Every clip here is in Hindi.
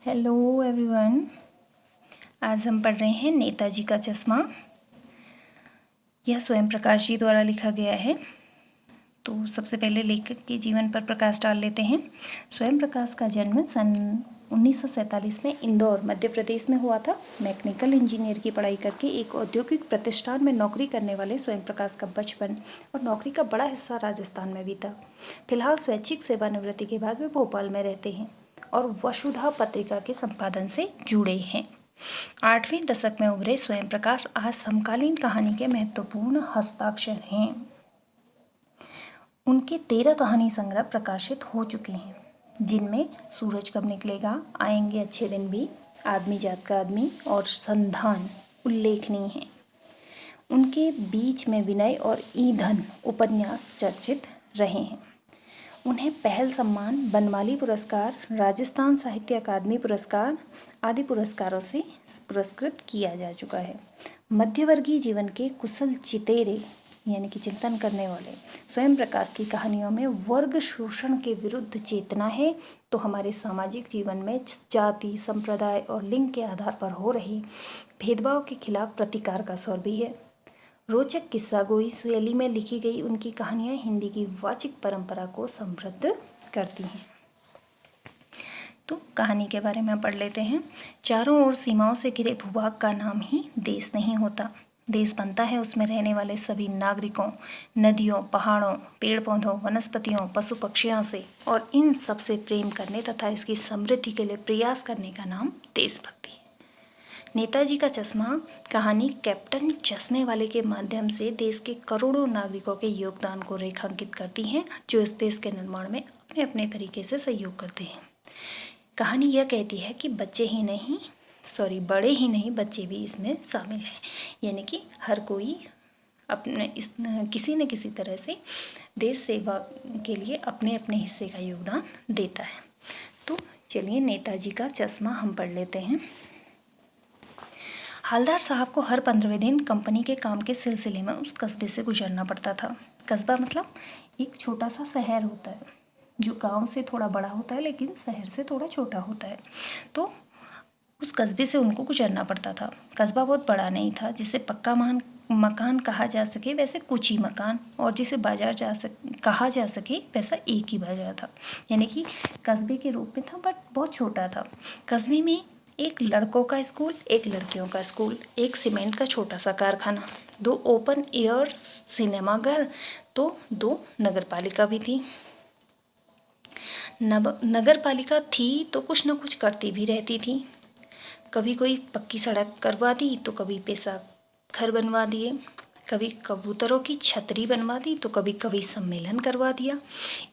Hello everyone. आज हम पढ़ रहे हैं नेताजी का चश्मा। यह स्वयं प्रकाश जी द्वारा लिखा गया है। तो सबसे पहले लेखक के जीवन पर प्रकाश डाल लेते हैं। स्वयं प्रकाश का जन्म सन 1947 में इंदौर मध्य प्रदेश में हुआ था। मैकेनिकल इंजीनियर की पढ़ाई करके एक औद्योगिक प्रतिष्ठान में नौकरी करने वाले स्वयं प्रकाश का बचपन और नौकरी का बड़ा हिस्सा राजस्थान में बीता। फिलहाल स्वैच्छिक सेवानिवृत्ति के बाद वे भोपाल में रहते हैं और वसुधा पत्रिका के संपादन से जुड़े हैं। 8वें दशक में उभरे स्वयं प्रकाश आज समकालीन कहानी के महत्वपूर्ण हस्ताक्षर हैं। उनके 13 कहानी संग्रह प्रकाशित हो चुके हैं, जिनमें सूरज कब निकलेगा, आएंगे अच्छे दिन भी, आदमी जात का आदमी और संधान उल्लेखनीय हैं। उनके बीच में विनय और ईंधन उपन्यास चर्चित रहे हैं। उन्हें पहल सम्मान, बनमाली पुरस्कार, राजस्थान साहित्य अकादमी पुरस्कार आदि पुरस्कारों से पुरस्कृत किया जा चुका है। मध्यवर्गीय जीवन के कुशल चितेरे यानी कि चिंतन करने वाले स्वयं प्रकाश की कहानियों में वर्ग शोषण के विरुद्ध चेतना है, तो हमारे सामाजिक जीवन में जाति, संप्रदाय और लिंग के आधार पर हो रही भेदभाव के खिलाफ प्रतिकार का स्वर भी है। रोचक किस्सागोई शैली में लिखी गई उनकी कहानियाँ हिंदी की वाचिक परंपरा को समृद्ध करती हैं। तो कहानी के बारे में पढ़ लेते हैं। चारों ओर सीमाओं से घिरे भूभाग का नाम ही देश नहीं होता। देश बनता है उसमें रहने वाले सभी नागरिकों, नदियों, पहाड़ों, पेड़ पौधों, वनस्पतियों, पशु पक्षियों से, और इन सब से प्रेम करने तथा इसकी समृद्धि के लिए प्रयास करने का नाम देशभक्ति है। नेताजी का चश्मा कहानी कैप्टन चश्मे वाले के माध्यम से देश के करोड़ों नागरिकों के योगदान को रेखांकित करती हैं, जो इस देश के निर्माण में अपने अपने तरीके से सहयोग करते हैं। कहानी यह कहती है कि बड़े ही नहीं बच्चे भी इसमें शामिल हैं, यानी कि हर कोई अपने किसी न किसी तरह से देश सेवा के लिए अपने अपने हिस्से का योगदान देता है। तो चलिए नेताजी का चश्मा हम पढ़ लेते हैं। हालदार साहब को हर 15वें दिन कंपनी के काम के सिलसिले में उस कस्बे से गुजरना पड़ता था। कस्बा मतलब एक छोटा सा शहर होता है, जो गांव से थोड़ा बड़ा होता है लेकिन शहर से थोड़ा छोटा होता है। तो उस कस्बे से उनको गुजरना पड़ता था। कस्बा बहुत बड़ा नहीं था, जिसे पक्का मकान कहा जा सके वैसे कुछ ही मकान, और जिसे बाजार कहा जा सके वैसा एक ही बाजार था, यानी कि कस्बे के रूप में था बट बहुत छोटा था। कस्बे में एक लड़कों का स्कूल, एक लड़कियों का स्कूल, एक सीमेंट का छोटा सा कारखाना, 2 ओपन एयर सिनेमाघर, तो 2 नगरपालिका भी थी। नगरपालिका थी तो कुछ न कुछ करती भी रहती थी। कभी कोई पक्की सड़क करवा दी तो कभी पैसा घर बनवा दिए, कभी कबूतरों की छतरी बनवा दी तो कभी सम्मेलन करवा दिया।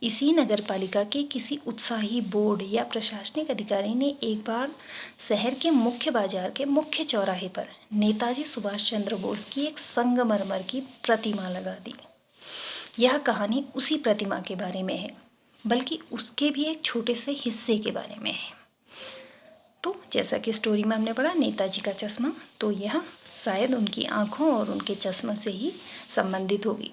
इसी नगरपालिका के किसी उत्साही बोर्ड या प्रशासनिक अधिकारी ने एक बार शहर के मुख्य बाजार के मुख्य चौराहे पर नेताजी सुभाष चंद्र बोस की एक संगमरमर की प्रतिमा लगा दी। यह कहानी उसी प्रतिमा के बारे में है, बल्कि उसके भी एक छोटे से हिस्से के बारे में है। तो जैसा कि स्टोरी में हमने पढ़ा नेताजी का चश्मा, तो यह शायद उनकी आँखों और उनके चश्मे से ही संबंधित होगी।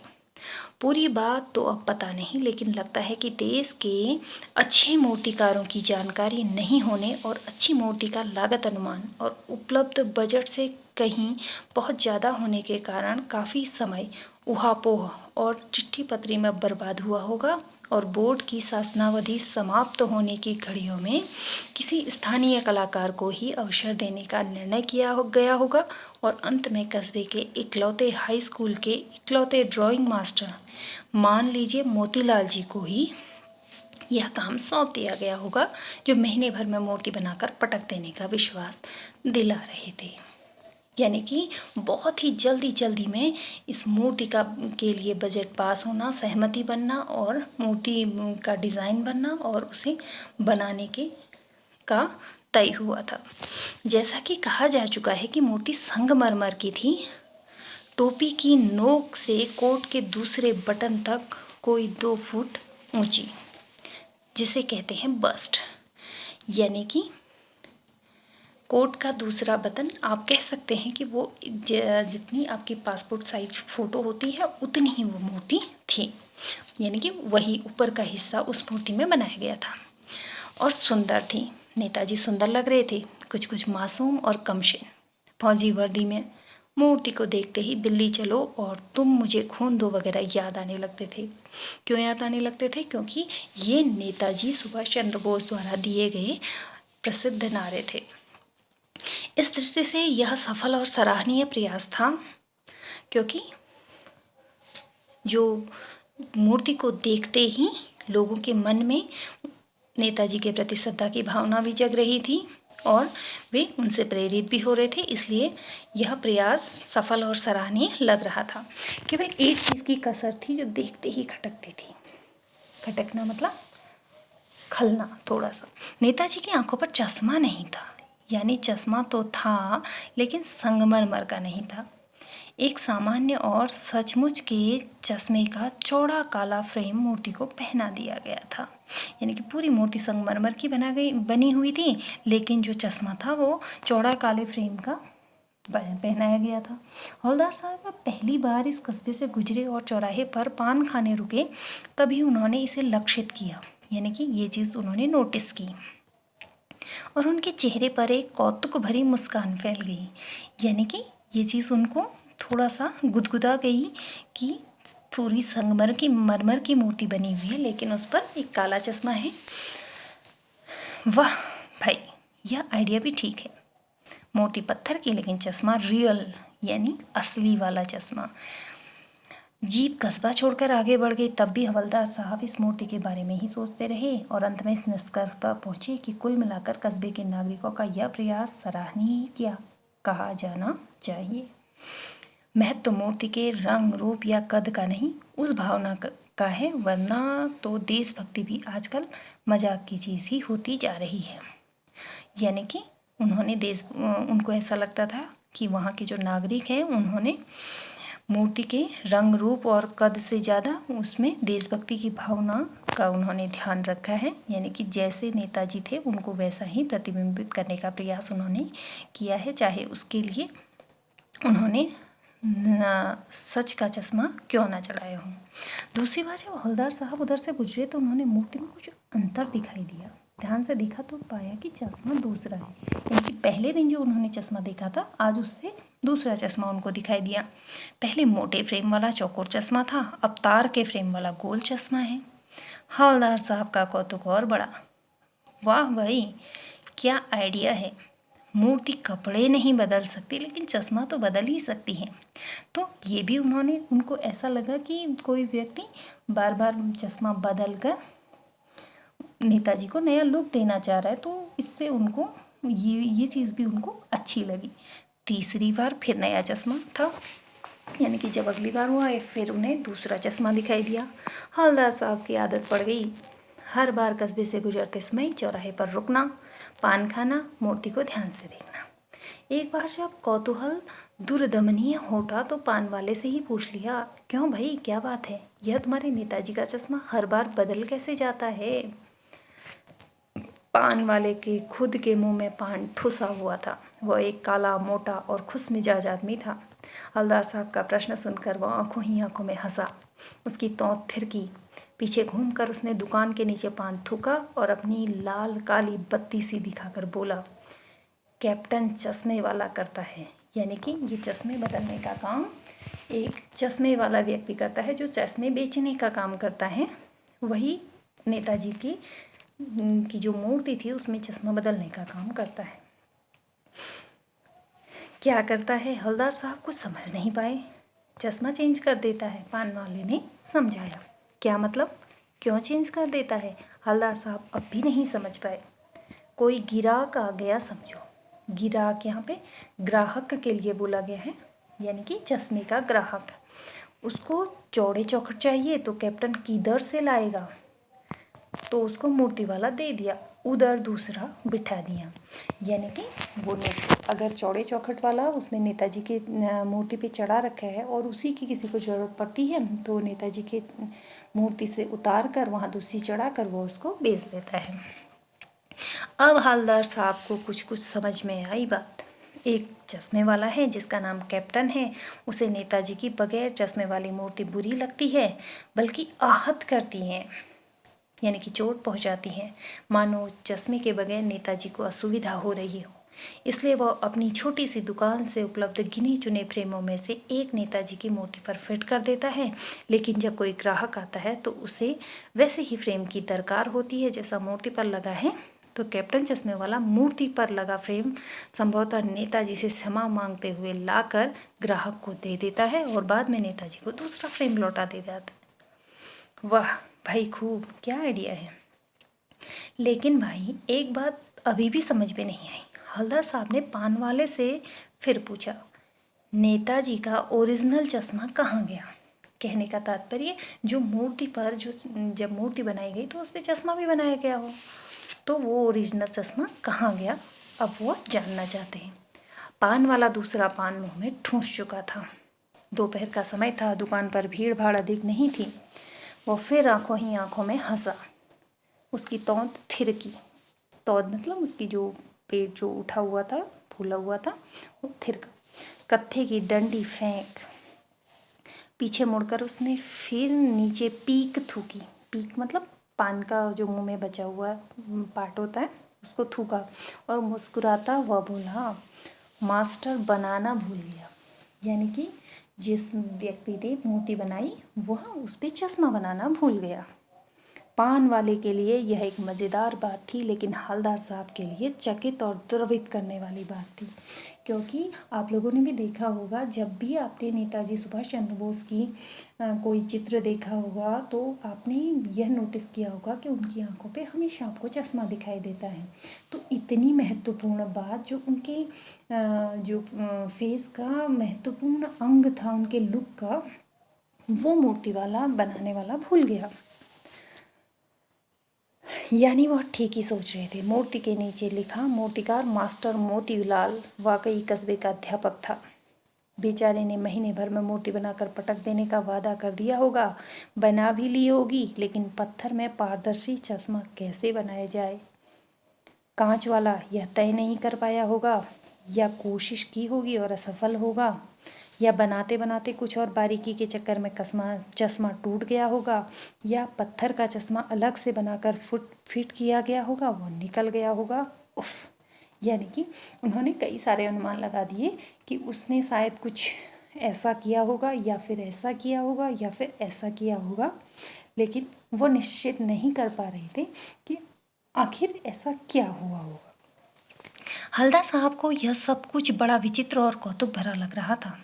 पूरी बात तो अब पता नहीं, लेकिन लगता है कि देश के अच्छे मूर्तिकारों की जानकारी नहीं होने और अच्छी मूर्ति का लागत अनुमान और उपलब्ध बजट से कहीं बहुत ज़्यादा होने के कारण काफ़ी समय उहापोह और चिट्ठी पत्री में बर्बाद हुआ होगा, और बोर्ड की शासनावधि समाप्त होने की घड़ियों में किसी स्थानीय कलाकार को ही अवसर देने का निर्णय किया गया होगा, और अंत में कस्बे के इकलौते हाई स्कूल के इकलौते ड्राइंग मास्टर, मान लीजिए मोतीलाल जी को ही यह काम सौंप दिया गया होगा, जो महीने भर में मूर्ति बनाकर पटक देने का विश्वास दिला रहे थे। यानी कि बहुत ही जल्दी में इस मूर्ति के लिए बजट पास होना, सहमति बनना और मूर्ति का डिज़ाइन बनना और उसे बनाने का तय हुआ था। जैसा कि कहा जा चुका है कि मूर्ति संगमरमर की थी। टोपी की नोक से कोट के दूसरे बटन तक कोई 2 फुट ऊंची, जिसे कहते हैं बस्ट, यानी कि कोट का दूसरा बटन आप कह सकते हैं कि वो जितनी आपकी पासपोर्ट साइज फ़ोटो होती है उतनी ही वो मूर्ति थी, यानी कि वही ऊपर का हिस्सा उस मूर्ति में बनाया गया था। और सुंदर थी, नेताजी सुंदर लग रहे थे, कुछ कुछ मासूम और कमसिन। फौजी वर्दी में मूर्ति को देखते ही दिल्ली चलो और तुम मुझे खून दो वगैरह याद आने लगते थे। क्यों याद आने लगते थे? क्योंकि ये नेताजी सुभाष चंद्र बोस द्वारा दिए गए प्रसिद्ध नारे थे। इस दृष्टि से यह सफल और सराहनीय प्रयास था, क्योंकि जो मूर्ति को देखते ही लोगों के मन में नेताजी के प्रति श्रद्धा की भावना भी जग रही थी और वे उनसे प्रेरित भी हो रहे थे, इसलिए यह प्रयास सफल और सराहनीय लग रहा था। केवल एक चीज़ की कसर थी जो देखते ही खटकती थी। खटकना मतलब खलना थोड़ा सा। नेताजी की आंखों पर चश्मा नहीं था, यानी चश्मा तो था लेकिन संगमरमर का नहीं था। एक सामान्य और सचमुच के चश्मे का चौड़ा काला फ्रेम मूर्ति को पहना दिया गया था, यानी कि पूरी मूर्ति संगमरमर की बनी हुई थी, लेकिन जो चश्मा था वो चौड़ा काले फ्रेम का पहनाया गया था। हवलदार साहब पहली बार इस कस्बे से गुजरे और चौराहे पर पान खाने रुके, तभी उन्होंने इसे लक्षित किया, यानी कि ये चीज़ उन्होंने नोटिस की और उनके चेहरे पर एक कौतुक भरी मुस्कान फैल गई, यानी कि ये चीज़ उनको थोड़ा सा गुदगुदा गई कि पूरी मरमर की मूर्ति बनी हुई है, लेकिन उस पर एक काला चश्मा है। वाह भाई, यह आइडिया भी ठीक है। मूर्ति पत्थर की लेकिन चश्मा रियल, यानी असली वाला चश्मा। जीप कस्बा छोड़कर आगे बढ़ गई, तब भी हवलदार साहब इस मूर्ति के बारे में ही सोचते रहे और अंत में इस निष्कर्ष पर पहुँचे कि कुल मिलाकर कस्बे के नागरिकों का यह प्रयास सराहनीय क्या कहा जाना चाहिए। महत्व तो मूर्ति के रंग रूप या कद का नहीं, उस भावना का है, वरना तो देशभक्ति भी आजकल मजाक की चीज़ ही होती जा रही है। यानी कि उनको ऐसा लगता था कि वहाँ के जो नागरिक हैं उन्होंने मूर्ति के रंग रूप और कद से ज़्यादा उसमें देशभक्ति की भावना का उन्होंने ध्यान रखा है, यानी कि जैसे नेताजी थे उनको वैसा ही प्रतिबिंबित करने का प्रयास उन्होंने किया है, चाहे उसके लिए उन्होंने सच का चश्मा क्यों ना चढ़ाए हों। दूसरी बात, जब हवलदार साहब उधर से गुजरे तो उन्होंने मूर्ति में कुछ अंतर दिखाई दिया। ध्यान से देखा तो पाया कि चश्मा दूसरा है, यानी कि पहले दिन जो उन्होंने चश्मा देखा था आज उससे दूसरा चश्मा उनको दिखाई दिया। पहले मोटे फ्रेम वाला चौकोर चश्मा था, अब तार के फ्रेम वाला गोल चश्मा है। हवलदार साहब का कौतुक और बड़ा। वाह भाई, क्या आइडिया है। मूर्ति कपड़े नहीं बदल सकती, लेकिन चश्मा तो बदल ही सकती है। तो ये भी उनको ऐसा लगा कि कोई व्यक्ति बार बार चश्मा बदल कर नेताजी को नया लुक देना चाह रहा है, तो इससे उनको ये चीज़ भी उनको अच्छी लगी। तीसरी बार फिर नया चश्मा था, यानी कि जब अगली बार हुआ फिर उन्हें दूसरा चश्मा दिखाई दिया। हवलदार साहब की आदत पड़ गई हर बार कस्बे से गुजरते समय चौराहे पर रुकना, पान खाना, मूर्ति को ध्यान से देखना। एक बार जब कौतूहल दुर्दमनीय होता तो पान वाले से ही पूछ लिया, क्यों भाई, क्या बात है, यह तुम्हारे नेताजी का चश्मा हर बार बदल कैसे जाता है? पान वाले के खुद के मुंह में पान ठुसा हुआ था। वह एक काला, मोटा और खुशमिजाज आदमी था। हवलदार साहब का प्रश्न सुनकर वह आंखों ही आंखों में हंसा। उसकी तौंत थिरकी। पीछे घूमकर उसने दुकान के नीचे पान थूका और अपनी लाल काली बत्ती सी दिखाकर बोला, कैप्टन चश्मे वाला करता है, यानी कि ये चश्मे बदलने का काम एक चश्मे वाला व्यक्ति करता है, जो चश्मे बेचने का काम करता है। वही नेताजी की जो मूर्ति थी उसमें चश्मा बदलने का काम करता है। क्या करता है? हवलदार साहब कुछ समझ नहीं पाए। चश्मा चेंज कर देता है, पान वाले ने समझाया। क्या मतलब? क्यों चेंज कर देता है? हवलदार साहब अब भी नहीं समझ पाए। कोई गिराक आ गया समझो। गिराक यहाँ पे ग्राहक के लिए बोला गया है, यानी कि चश्मे का ग्राहक। उसको चौड़े चौखट चाहिए तो कैप्टन किधर से लाएगा, तो उसको मूर्ति वाला दे दिया, उधर दूसरा बिठा दिया। यानी कि वो अगर चौड़े चौखट वाला उसने नेताजी के मूर्ति पे चढ़ा रखा है और उसी की किसी को ज़रूरत पड़ती है तो नेताजी के मूर्ति से उतार कर वहाँ दूसरी चढ़ा कर वो उसको बेच देता है। अब हवलदार साहब को कुछ समझ में आई बात। एक चश्मे वाला है जिसका नाम कैप्टन है, उसे नेताजी की बगैर चश्मे वाली मूर्ति बुरी लगती है, बल्कि आहत करती है। यानी कि चोट पहुंचाती है, मानो चश्मे के बगैर नेताजी को असुविधा हो रही हो। इसलिए वह अपनी छोटी सी दुकान से उपलब्ध गिने चुने फ्रेमों में से एक नेताजी की मूर्ति पर फिट कर देता है। लेकिन जब कोई ग्राहक आता है तो उसे वैसे ही फ्रेम की दरकार होती है जैसा मूर्ति पर लगा है। तो कैप्टन चश्मे वाला मूर्ति पर लगा फ्रेम संभवतः नेताजी से क्षमा मांगते हुए लाकर ग्राहक को दे देता है और बाद में नेताजी को दूसरा फ्रेम लौटा दे जाता है। वाह भाई, खूब, क्या आइडिया है। लेकिन भाई एक बात अभी भी समझ में नहीं आई। हवलदार साहब ने पान वाले से फिर पूछा, नेताजी का ओरिजिनल चश्मा कहाँ गया? कहने का तात्पर्य जो मूर्ति पर जब मूर्ति बनाई गई तो उस पर चश्मा भी बनाया गया हो, तो वो ओरिजिनल चश्मा कहाँ गया, अब वो जानना चाहते हैं। पान वाला दूसरा पान मुंह में ठूंस चुका था। दोपहर का समय था, दुकान पर भीड़ भाड़ अधिक नहीं थी। वो फिर आंखों ही आंखों में हंसा। उसकी तौंद थिरकी। तौंद मतलब उसकी जो पेट जो उठा हुआ था, फूला हुआ था, वो थिरका। कत्थे की डंडी फेंक पीछे मुड़कर उसने फिर नीचे पीक थूकी। पीक मतलब पान का जो मुंह में बचा हुआ पार्ट होता है, उसको थूका और मुस्कुराता हुआ बोला, मास्टर बनाना भूल गया। यानी कि जिस व्यक्ति ने मूर्ति बनाई वह उस पर चश्मा बनाना भूल गया। पान वाले के लिए यह एक मज़ेदार बात थी, लेकिन हवलदार साहब के लिए चकित और द्रवित करने वाली बात थी। क्योंकि आप लोगों ने भी देखा होगा, जब भी आपने नेताजी सुभाष चंद्र बोस की कोई चित्र देखा होगा तो आपने यह नोटिस किया होगा कि उनकी आंखों पे हमेशा आपको चश्मा दिखाई देता है। तो इतनी महत्वपूर्ण बात, जो उनके जो फेस का महत्वपूर्ण अंग था, उनके लुक का, वो मूर्ति वाला बनाने वाला भूल गया। यानी वह ठीक ही सोच रहे थे। मूर्ति के नीचे लिखा, मूर्तिकार मास्टर मोतीलाल वाकई कस्बे का अध्यापक था। बेचारे ने महीने भर में मूर्ति बनाकर पटक देने का वादा कर दिया होगा, बना भी ली होगी, लेकिन पत्थर में पारदर्शी चश्मा कैसे बनाया जाए, कांच वाला, यह तय नहीं कर पाया होगा। या कोशिश की होगी और असफल होगा, या बनाते बनाते कुछ और बारीकी के चक्कर में चश्मा टूट गया होगा, या पत्थर का चश्मा अलग से बनाकर फिट किया गया होगा, वो निकल गया होगा। उफ। यानी कि उन्होंने कई सारे अनुमान लगा दिए कि उसने शायद कुछ ऐसा किया होगा, या फिर ऐसा किया होगा, या फिर ऐसा किया होगा, लेकिन वो निश्चित नहीं कर पा रहे थे कि आखिर ऐसा क्या हुआ होगा। हवलदार साहब को यह सब कुछ बड़ा विचित्र और कौतुक भरा लग रहा था।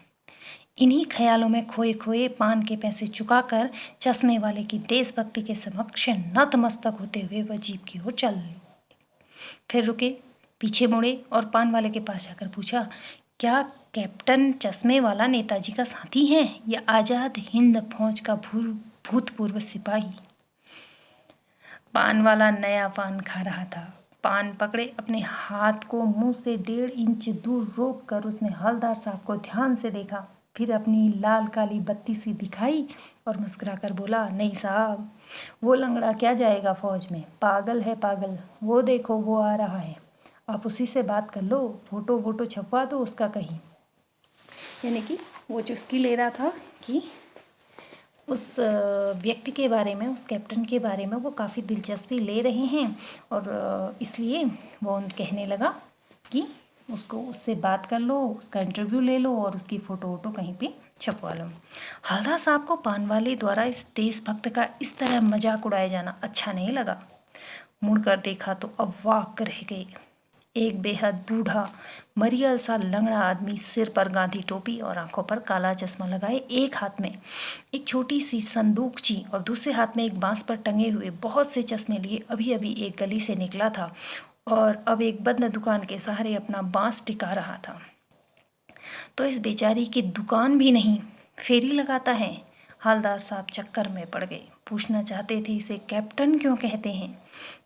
इन्हीं ख्यालों में खोए खोए पान के पैसे चुकाकर चश्मे वाले की देशभक्ति के समक्ष नतमस्तक होते हुए वह जीप की ओर चल ली। फिर रुके, पीछे मुड़े और पान वाले के पास जाकर पूछा, क्या कैप्टन चश्मे वाला नेताजी का साथी है या आज़ाद हिंद फौज का भूतपूर्व सिपाही? पान वाला नया पान खा रहा था। पान पकड़े अपने हाथ को मुंह से 1.5 इंच दूर रोक कर उसने हवलदार साहब को ध्यान से देखा, फिर अपनी लाल काली बत्ती सी दिखाई और मुस्कुराकर बोला, नहीं साहब, वो लंगड़ा क्या जाएगा फौज में, पागल है पागल। वो देखो वो आ रहा है, आप उसी से बात कर लो, फोटो छपवा दो उसका कहीं। यानी कि वो चुस्की ले रहा था कि उस व्यक्ति के बारे में, उस कैप्टन के बारे में वो काफ़ी दिलचस्पी ले रहे हैं, और इसलिए वो कहने लगा कि उससे बात कर लो, उसका इंटरव्यू ले लो और उसकी फ़ोटो कहीं पे छपवा लो। हवलदार साहब को पान वाले द्वारा इस देशभक्त का इस तरह मजाक उड़ाया जाना अच्छा नहीं लगा। मुड़कर देखा तो अवाक रह गए। एक बेहद बूढ़ा मरियल सा लंगड़ा आदमी, सिर पर गांधी टोपी और आंखों पर काला चश्मा लगाए, एक हाथ में एक छोटी सी संदूकची और दूसरे हाथ में एक बांस पर टंगे हुए बहुत से चश्मे लिए अभी अभी एक गली से निकला था और अब एक बंद दुकान के सहारे अपना बांस टिका रहा था। तो इस बेचारी की दुकान भी नहीं, फेरी लगाता है। हवलदार साहब चक्कर में पड़ गए। पूछना चाहते थे इसे कैप्टन क्यों कहते हैं,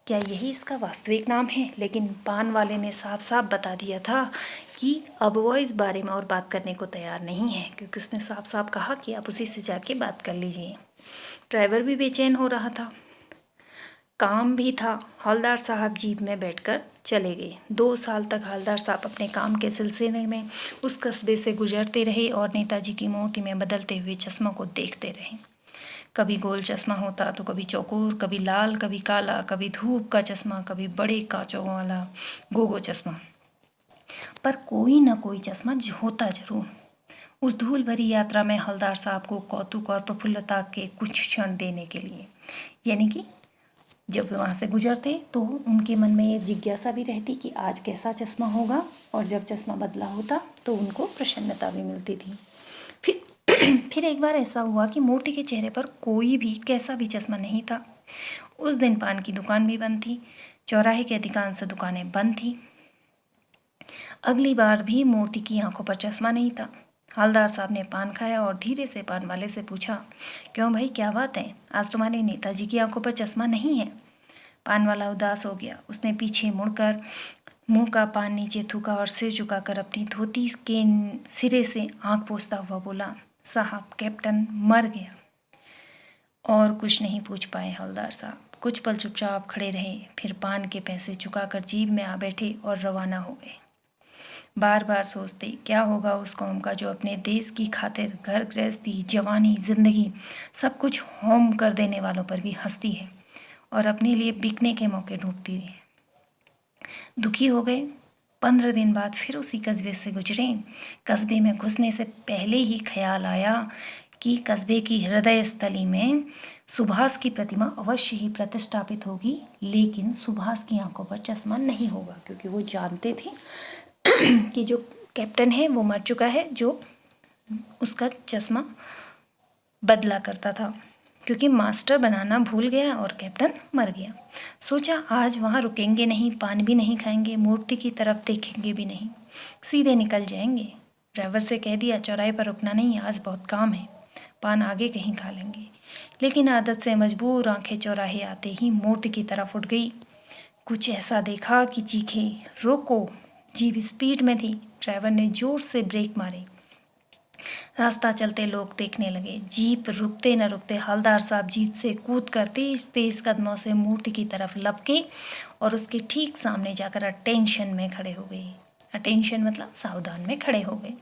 क्या यही इसका वास्तविक नाम है, लेकिन पान वाले ने साफ साफ बता दिया था कि अब वो इस बारे में और बात करने को तैयार नहीं है, क्योंकि उसने साफ साफ कहा कि आप उसी से जाके बात कर लीजिए। ड्राइवर भी बेचैन हो रहा था, काम भी था। हवलदार साहब जीप में बैठकर चले गए। 2 साल तक हवलदार साहब अपने काम के सिलसिले में उस कस्बे से गुजरते रहे और नेताजी की मूर्ति में बदलते हुए चश्मों को देखते रहे। कभी गोल चश्मा होता तो कभी चौकोर, कभी लाल, कभी काला, कभी धूप का चश्मा, कभी बड़े कांचों वाला गोगो चश्मा, पर कोई ना कोई चश्मा होता जरूर। उस धूल भरी यात्रा में हवलदार साहब को कौतुक और प्रफुल्लता के कुछ क्षण देने के लिए, यानी कि जब वे वहाँ से गुजरते तो उनके मन में ये जिज्ञासा भी रहती कि आज कैसा चश्मा होगा, और जब चश्मा बदला होता तो उनको प्रसन्नता भी मिलती थी। फिर एक बार ऐसा हुआ कि मूर्ति के चेहरे पर कोई भी कैसा भी चश्मा नहीं था। उस दिन पान की दुकान भी बंद थी, चौराहे की अधिकांश दुकानें बंद थी। अगली बार भी मूर्ति की आंखों पर चश्मा नहीं था। हवलदार साहब ने पान खाया और धीरे से पान वाले से पूछा, क्यों भाई, क्या बात है, आज तुम्हारे नेताजी की आंखों पर चश्मा नहीं है? पान वाला उदास हो गया। उसने पीछे मुड़कर मुंह का पान नीचे थूका और सिर झुकाकर अपनी धोती के सिरे से आंख पोंछता हुआ बोला, साहब, कैप्टन मर गया। और कुछ नहीं पूछ पाए हवलदार साहब। कुछ पल चुपचाप खड़े रहे, फिर पान के पैसे चुकाकर जीप में आ बैठे और रवाना हो गए। बार बार सोचते क्या होगा उस कौम का जो अपने देश की खातिर घर गृहस्थी, जवानी, जिंदगी सब कुछ होम कर देने वालों पर भी हंसती है और अपने लिए बिकने के मौके ढूंढती है। दुखी हो गए। 15 दिन बाद फिर उसी कस्बे से गुजरे। कस्बे में घुसने से पहले ही ख्याल आया कि कस्बे की हृदय स्थली में सुभाष की प्रतिमा अवश्य ही प्रतिष्ठापित होगी, लेकिन सुभाष की आंखों पर चश्मा नहीं होगा, क्योंकि वो जानते थे कि जो कैप्टन है वो मर चुका है, जो उसका चश्मा बदला करता था, क्योंकि मास्टर बनाना भूल गया और कैप्टन मर गया। सोचा आज वहाँ रुकेंगे नहीं, पान भी नहीं खाएंगे, मूर्ति की तरफ देखेंगे भी नहीं, सीधे निकल जाएंगे। ड्राइवर से कह दिया चौराहे पर रुकना नहीं, आज बहुत काम है, पान आगे कहीं खा लेंगे। लेकिन आदत से मजबूर आंखें चौराहे आते ही मूर्ति की तरफ उठ गई। कुछ ऐसा देखा कि चीखे, रोको। जीप स्पीड में थी। ड्राइवर ने जोर से ब्रेक मारे। रास्ता चलते लोग देखने लगे। जीप रुकते न रुकते हवलदार साहब जीप से कूद कर तेज तेज कदमों से मूर्ति की तरफ लपके और उसके ठीक सामने जाकर अटेंशन में खड़े हो गए। अटेंशन मतलब सावधान में खड़े हो गए।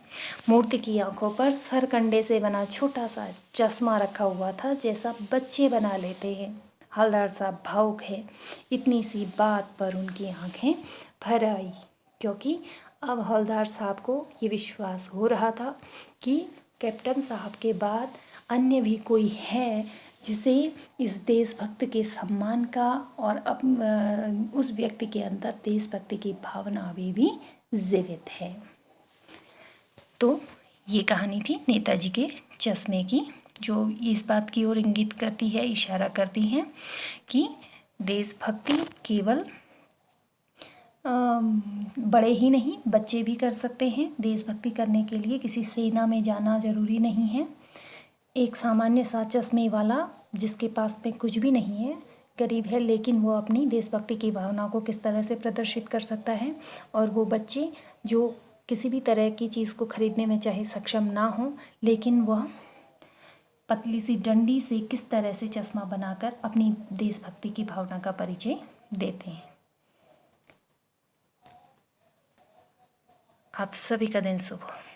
मूर्ति की आंखों पर सरकंडे से बना छोटा सा चश्मा रखा हुआ था, जैसा बच्चे बना लेते हैं। हवलदार साहब भावुक है। इतनी सी बात पर उनकी आंखें भर आई, क्योंकि अब हवलदार साहब को ये विश्वास हो रहा था कि कैप्टन साहब के बाद अन्य भी कोई है जिसे इस देशभक्त के सम्मान का और उस व्यक्ति के अंदर देशभक्ति की भावना अभी भी जीवित है। तो ये कहानी थी नेताजी के चश्मे की, जो इस बात की ओर इंगित करती है, इशारा करती है कि देशभक्ति केवल बड़े ही नहीं, बच्चे भी कर सकते हैं। देशभक्ति करने के लिए किसी सेना में जाना ज़रूरी नहीं है। एक सामान्य सा चश्मे वाला जिसके पास में कुछ भी नहीं है, गरीब है, लेकिन वो अपनी देशभक्ति की भावना को किस तरह से प्रदर्शित कर सकता है, और वो बच्चे जो किसी भी तरह की चीज़ को खरीदने में चाहे सक्षम ना हो, लेकिन वह पतली सी डंडी से किस तरह से चश्मा बनाकर अपनी देशभक्ति की भावना का परिचय देते हैं। आप सभी का दिन शुभ हो।